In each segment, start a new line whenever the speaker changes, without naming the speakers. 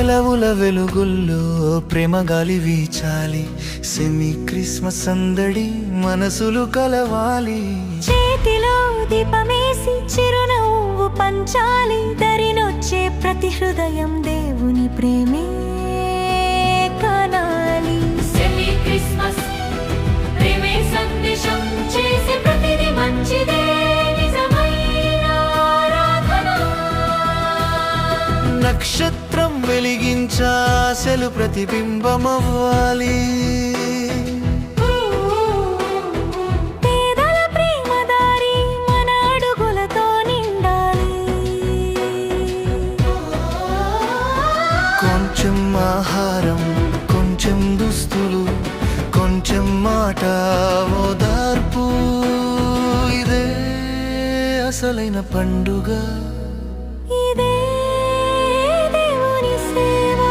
సెలవుల వెలుగుల్లో ప్రేమ గాలి వీచాలి, semi Christmas సందడి మనసులు కలవాలి.
చేతిలో దీపమేసి చిరునవ్వు పంచాలి, దరినొచ్చే ప్రతి హృదయం దేవుని ప్రేమే కనాలి.
సెమీ క్రిస్మస్ ప్రేమే సందేశం చేసే ప్రతిది మంచిదే, నిజమైన ఆరాధన.
నక్షత్రం వెలిగించాసెలు ప్రతిబింబమవ్వాలి.
పేదల ప్రేమ దారి మన అడుగులతో నిండాలి.
కొంచెం ఆహారం, కొంచెం దుస్తులు, కొంచెం మాట ఓదార్పు, ఇదే అసలైన పండుగ.
ఇదే దేవుని సేవ.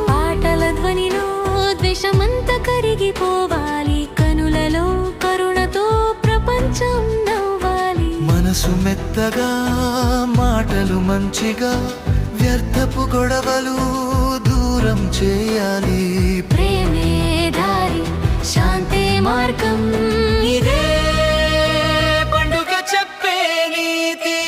పాటల ధ్వనిలో ద్వేషమంతా కరిగిపోవాలి, కనులలో కరుణతో ప్రపంచం నవ్వాలి.
మనసు మెత్తగా, మాటలు మంచిగా, వ్యర్థపు గొడవలు దూరం చేయాలి.
ప్రేమే దారి, శాంతే మార్గం,
ఇదే పండుగ చెప్పే నీతి.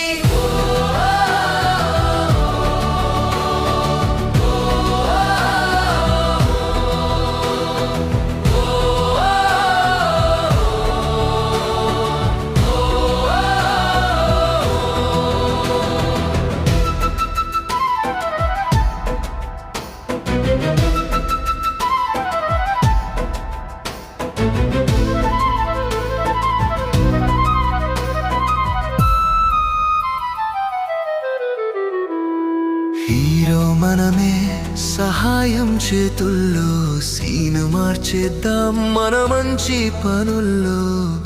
హీరో మనమే, సహాయం చేతుల్లో సీను మార్చేద్దాం మన మంచి పనుల్లో.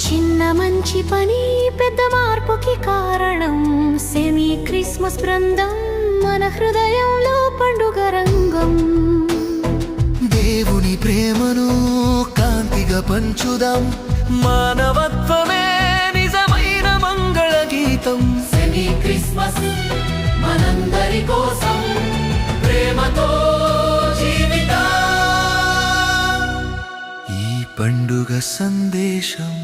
చిన్న మంచి పని పెద్ద మార్పుకి కారణం. సెమీ క్రిస్మస్ బృందం మన హృదయంలో పండుగ రంగం.
దేవుని ప్రేమను కాంతిగా పంచుదాం, మానవత్వమే నిజమైన మంగళ గీతం.
సెమీ క్రిస్మస్ మనందరి కోసం ప్రేమతో జీవితం.
ఈ పండుగ సందేశం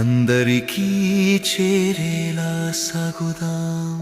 అందరికీ చేరేలా సాగుదాం.